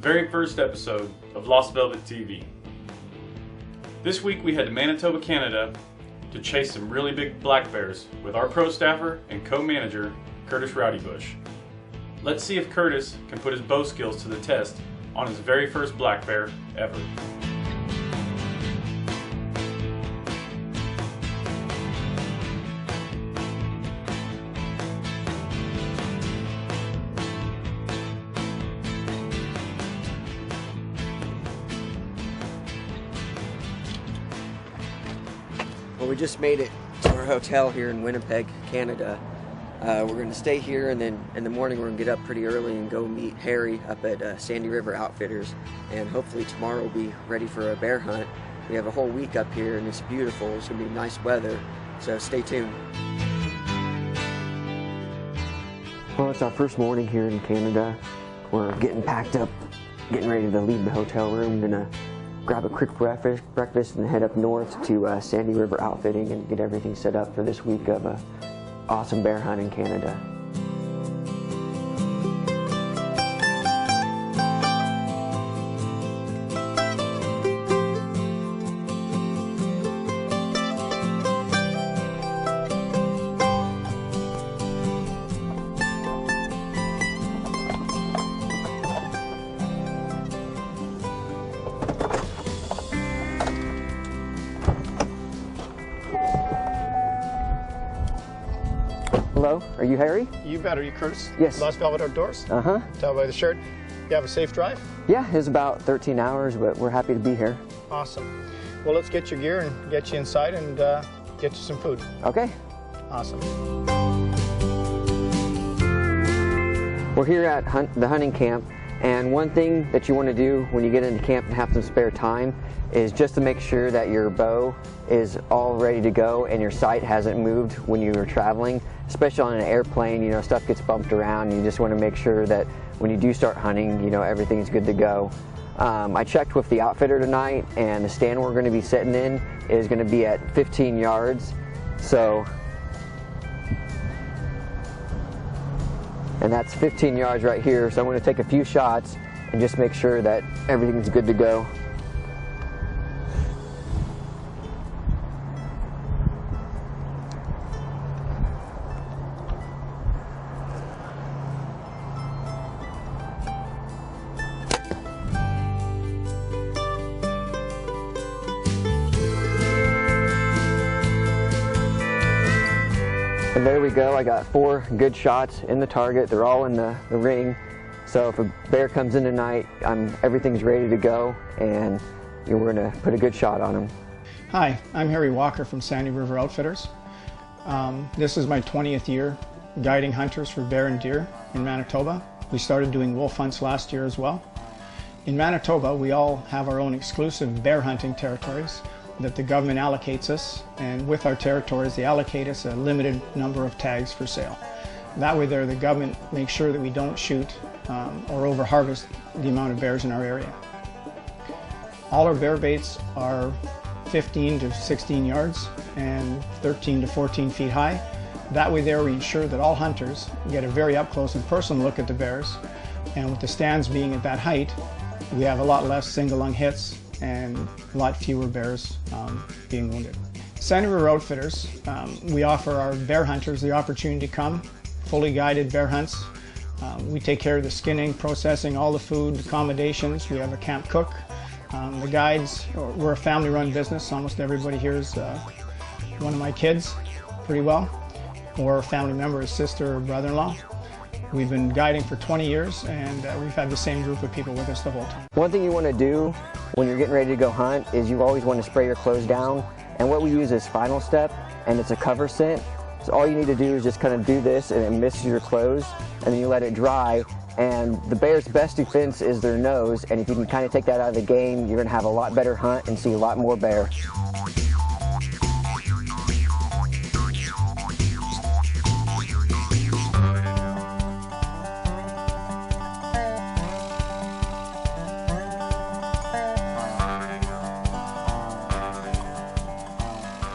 very first episode of Lost Velvet TV. This week we head to Manitoba, Canada to chase some really big black bears with our pro staffer and co-manager, Curtis Rowdybush. Let's see if Curtis can put his bow skills to the test on his very first black bear ever. Well, we just made it to our hotel here in Winnipeg, Canada. We're going to stay here, and then in the morning we're going to get up pretty early and go meet Harry up at Sandy River Outfitters, and hopefully tomorrow we'll be ready for a bear hunt. We have a whole week up here and it's beautiful. It's going to be nice weather, so stay tuned. Well, it's our first morning here in Canada. We're getting packed up, getting ready to leave the hotel room. We're going to grab a quick breakfast and head up north to Sandy River Outfitting and get everything set up for this week of awesome bear hunt in Canada. Hello, are you Harry? You bet. Are you Curtis? Yes. Lost Velvet Outdoors? Uh-huh. Tell by the shirt. You have a safe drive? Yeah, it's about 13 hours, but we're happy to be here. Awesome. Well, let's get your gear and get you inside and get you some food. Okay. Awesome. We're here at the hunting camp, and one thing that you want to do when you get into camp and have some spare time is just to make sure that your bow is all ready to go and your sight hasn't moved when you are traveling. Especially on an airplane, you know, stuff gets bumped around. You just want to make sure that when you do start hunting, you know, everything's good to go. I checked with the outfitter tonight, and the stand we're going to be sitting in is going to be at 15 yards. So, and that's 15 yards right here. So I'm going to take a few shots and just make sure that everything's good to go. And there we go. I got 4 good shots in the target. They're all in the ring. So if a bear comes in tonight, everything's ready to go, and we're going to put a good shot on him. Hi, I'm Harry Walker from Sandy River Outfitters. This is my 20th year guiding hunters for bear and deer in Manitoba. We started doing wolf hunts last year as well. In Manitoba, we all have our own exclusive bear hunting territories that the government allocates us, and with our territories they allocate us a limited number of tags for sale. That way there the government makes sure that we don't shoot or over harvest the amount of bears in our area. All our bear baits are 15 to 16 yards and 13 to 14 feet high. That way there we ensure that all hunters get a very up close and personal look at the bears, and with the stands being at that height, we have a lot less single lung hits and a lot fewer bears being wounded. Sandy River Outfitters, we offer our bear hunters the opportunity to come, fully guided bear hunts. We take care of the skinning, processing, all the food, accommodations. We have a camp cook. The guides, we're a family-run business. Almost everybody here is one of my kids, pretty well, or a family member, a sister or brother-in-law. We've been guiding for 20 years, and we've had the same group of people with us the whole time. One thing you want to do when you're getting ready to go hunt is you always want to spray your clothes down, and what we use is Final Step, and it's a cover scent. So all you need to do is just kind of do this, and it mists your clothes, and then you let it dry. And the bear's best defense is their nose, and if you can kind of take that out of the game, you're going to have a lot better hunt and see a lot more bear.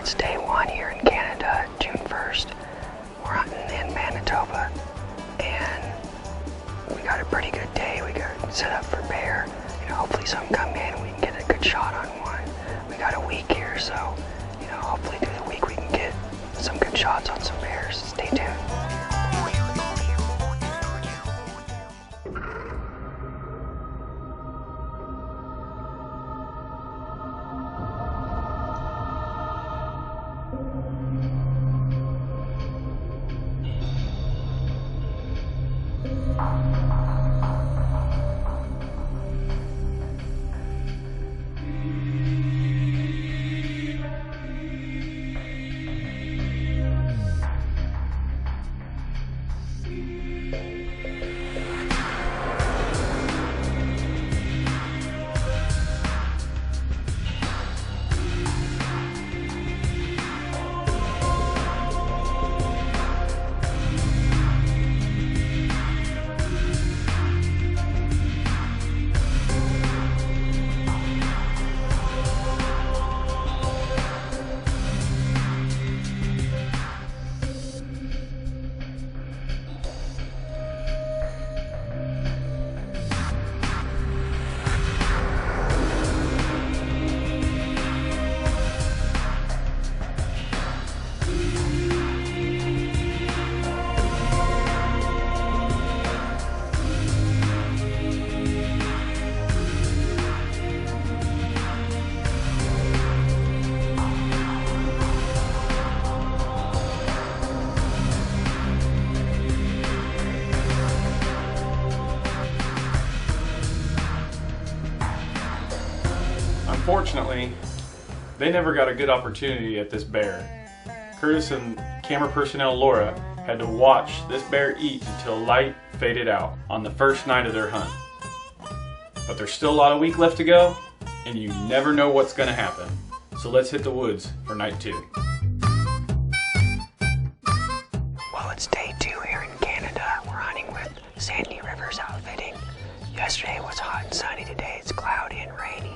It's day 1 here in Canada, June 1st. We're hunting in Manitoba, and we got a pretty good day. We got set up for bear. some come in, we can get a good shot on one. We got a week here, so hopefully through the week we can get some good shots on some bears. Stay tuned. Unfortunately, they never got a good opportunity at this bear. Curtis and camera personnel Laura had to watch this bear eat until light faded out on the first night of their hunt. But there's still a lot of week left to go, and you never know what's going to happen. So let's hit the woods for night 2. Well, it's day 2 here in Canada. We're hunting with Sandy Rivers Outfitting. Yesterday was hot and sunny. Today it's cloudy and rainy.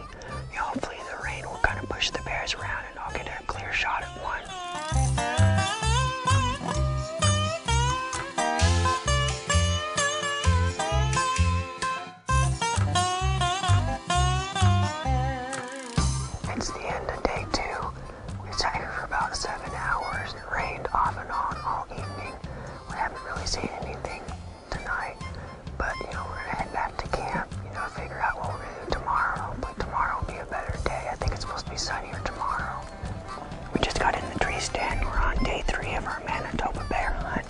Hopefully the rain will kind of push the bears around and I'll get a clear shot at one. It's the end of day 2. We sat here for about 7 hours. It rained off and on all evening. We haven't really seen anything tonight, but we're gonna head back to camp, figure out what we're gonna do tomorrow. Hopefully tomorrow will be a better day. I think it's supposed to be sunnier tomorrow. We just got in the tree stand. We're on day 3 of our Manitoba bear hunt.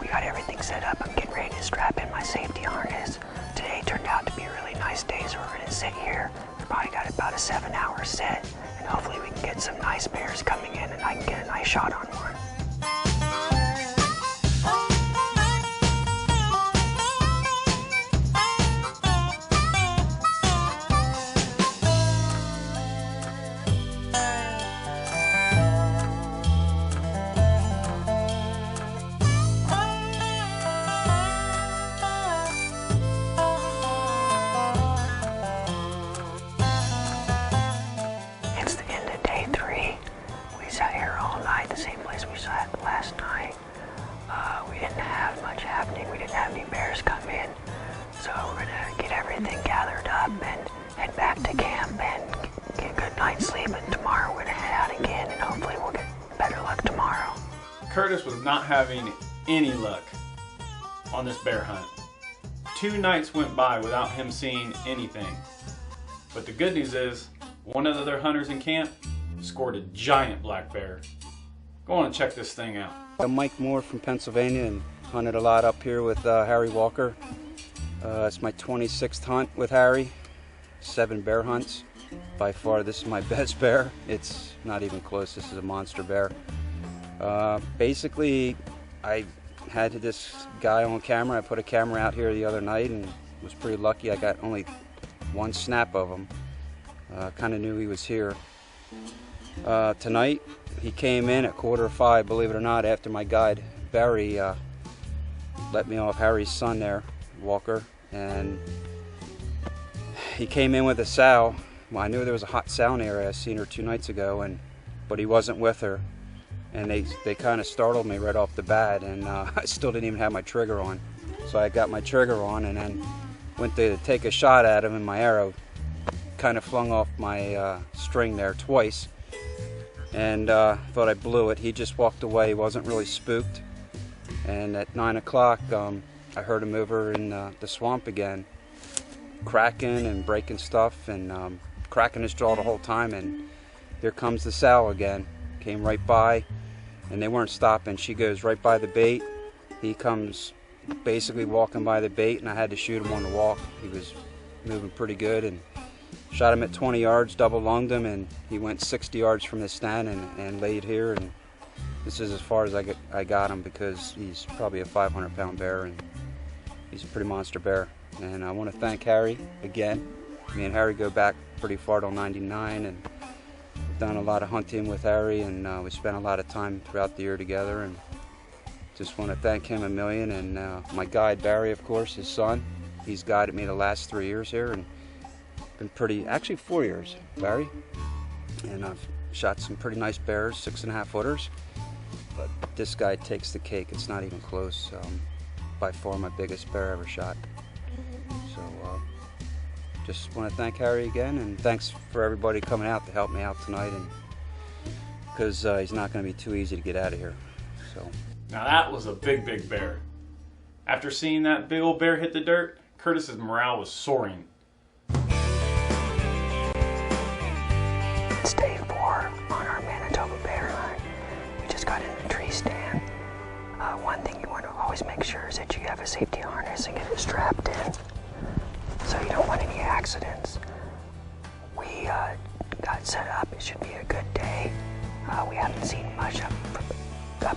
We got everything set up. I'm getting ready to strap in my safety harness. Today turned out to be a really nice day, so we're gonna sit here. We probably got about a 7-hour set, and hopefully we can get some nice bears coming in and I can get a nice shot on one. And head back to camp and get a good night's sleep, and tomorrow we're gonna head out again and hopefully we'll get better luck tomorrow. Curtis was not having any luck on this bear hunt. 2 nights went by without him seeing anything. But the good news is, one of the other hunters in camp scored a giant black bear. Go on and check this thing out. I'm Mike Moore from Pennsylvania and hunted a lot up here with Harry Walker. It's my 26th hunt with Harry, 7 bear hunts. By far this is my best bear. It's not even close. This is a monster bear. Basically, I had this guy on camera. I put a camera out here the other night and was pretty lucky. I got only 1 snap of him. Kind of knew he was here. Tonight, he came in at 4:45, believe it or not, after my guide, Barry, let me off Harry's son there, Walker, and he came in with a sow. Well, I knew there was a hot sow in the area. I seen her 2 nights ago, but he wasn't with her, and they kind of startled me right off the bat, and I still didn't even have my trigger on. So I got my trigger on and then went to take a shot at him, and my arrow kind of flung off my string there twice, and thought I blew it. He just walked away. He wasn't really spooked. And at 9 o'clock, I heard him over in the swamp again, cracking and breaking stuff, and cracking his jaw the whole time. And there comes the sow again. Came right by, and they weren't stopping. She goes right by the bait. He comes basically walking by the bait, and I had to shoot him on the walk. He was moving pretty good, and shot him at 20 yards, double lunged him, and he went 60 yards from the stand and laid here. And this is as far as I got him, because he's probably a 500-pound bear, and he's a pretty monster bear. And I want to thank Harry again. Me and Harry go back pretty far till '99, and we've done a lot of hunting with Harry, and we spent a lot of time throughout the year together. And just want to thank him a million. And my guide Barry, of course, his son, he's guided me the last 3 years here, and been pretty, actually 4 years, Barry. And I've shot some pretty nice bears, 6.5 footers. But this guy takes the cake. It's not even close. By far my biggest bear I ever shot. So just want to thank Harry again, and thanks for everybody coming out to help me out tonight, and because he's not going to be too easy to get out of here. So. Now that was a big, big bear. After seeing that big old bear hit the dirt, Curtis's morale was soaring. It's day 4 on our Manitoba bear hunt. We just got in the tree stand. One thing you want to always make sure is that you have a safety harness and get it strapped in, so you don't want any accidents. We got set up. It should be a good day. We haven't seen much up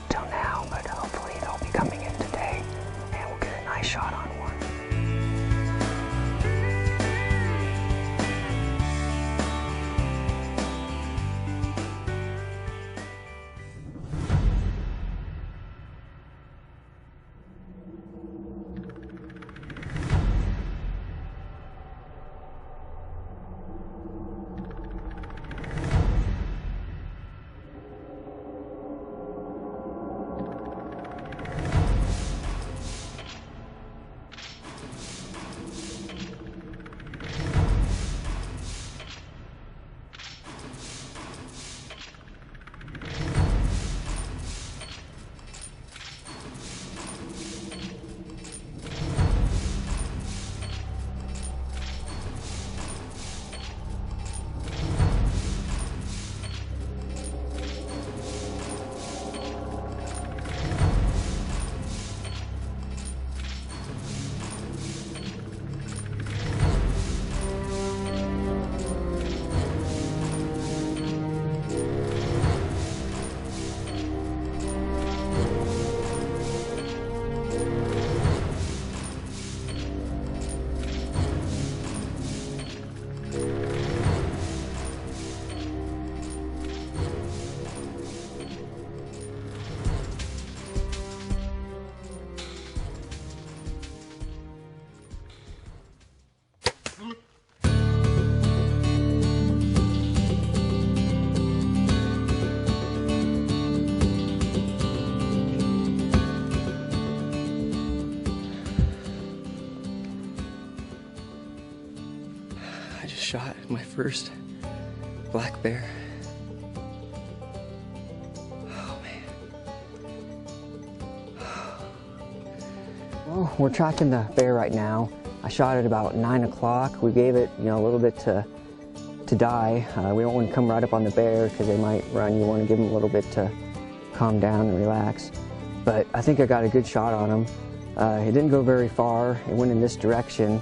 till now, but hopefully they'll be coming in today, and we'll get a nice shot on one. Shot my first black bear. Oh man. Well, we're tracking the bear right now. I shot it about 9 o'clock. We gave it, a little bit to die. We don't want to come right up on the bear because they might run. You want to give them a little bit to calm down and relax. But I think I got a good shot on him. It didn't go very far. It went in this direction.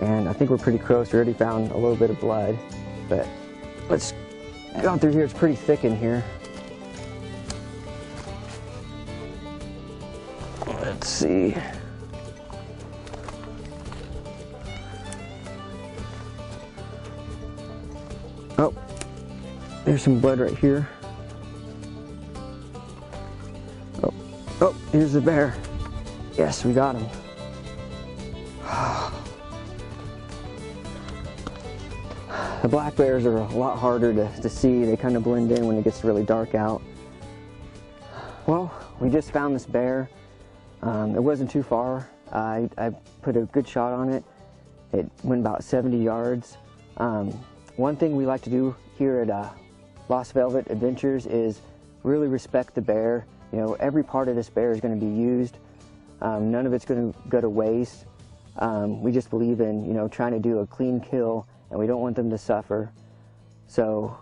And I think we're pretty close. We already found a little bit of blood, but let's go through here. It's pretty thick in here. Let's see. Oh, there's some blood right here. Oh, here's the bear. Yes, we got him. The black bears are a lot harder to see. They kind of blend in when it gets really dark out. Well, we just found this bear. It wasn't too far. I put a good shot on it. It went about 70 yards. One thing we like to do here at Lost Velvet Adventures is really respect the bear. You know, every part of this bear is going to be used. None of it's going to go to waste. We just believe in, you know, trying to do a clean kill, and we don't want them to suffer. So,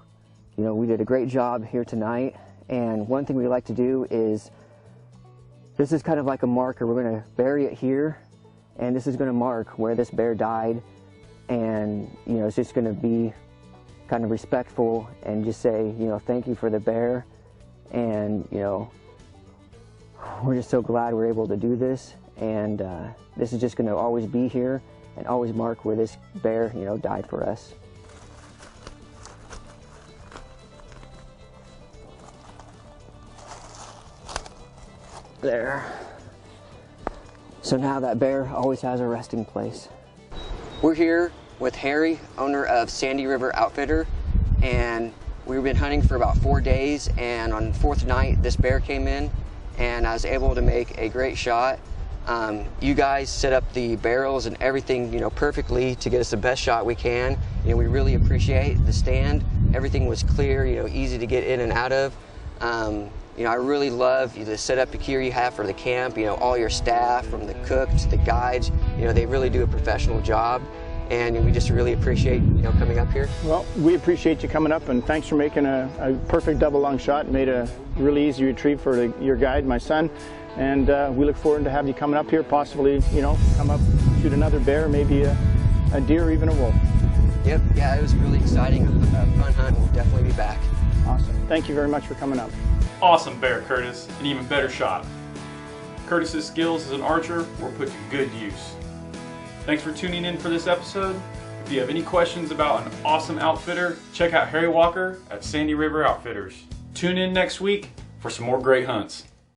you know, we did a great job here tonight. And one thing we like to do is, this is kind of like a marker. We're going to bury it here, and this is going to mark where this bear died. And, you know, it's just going to be kind of respectful and just say, you know, thank you for the bear. And, you know, we're just so glad we're able to do this. And this is just going to always be here and always mark where this bear, you know, died for us. There. So now that bear always has a resting place. We're here with Harry, owner of Sandy River Outfitter, and we've been hunting for about 4 days, and on the 4th night this bear came in and I was able to make a great shot. You guys set up the barrels and everything, you know, perfectly to get us the best shot we can. You know, we really appreciate the stand. Everything was clear, you know, easy to get in and out of. You know, I really love the setup here you have for the camp. You know, all your staff, from the cook to the guides, you know, they really do a professional job. And we just really appreciate, you know, coming up here. Well, we appreciate you coming up, and thanks for making a perfect double lung shot. Made a really easy retrieve for your guide, my son. And we look forward to having you coming up here, possibly, you know, come up, shoot another bear, maybe a deer, or even a wolf. Yep, yeah, it was really exciting. A fun hunt. We'll definitely be back. Awesome. Thank you very much for coming up. Awesome bear, Curtis. An even better shot. Curtis's skills as an archer were put to good use. Thanks for tuning in for this episode. If you have any questions about an awesome outfitter, check out Harry Walker at Sandy River Outfitters. Tune in next week for some more great hunts.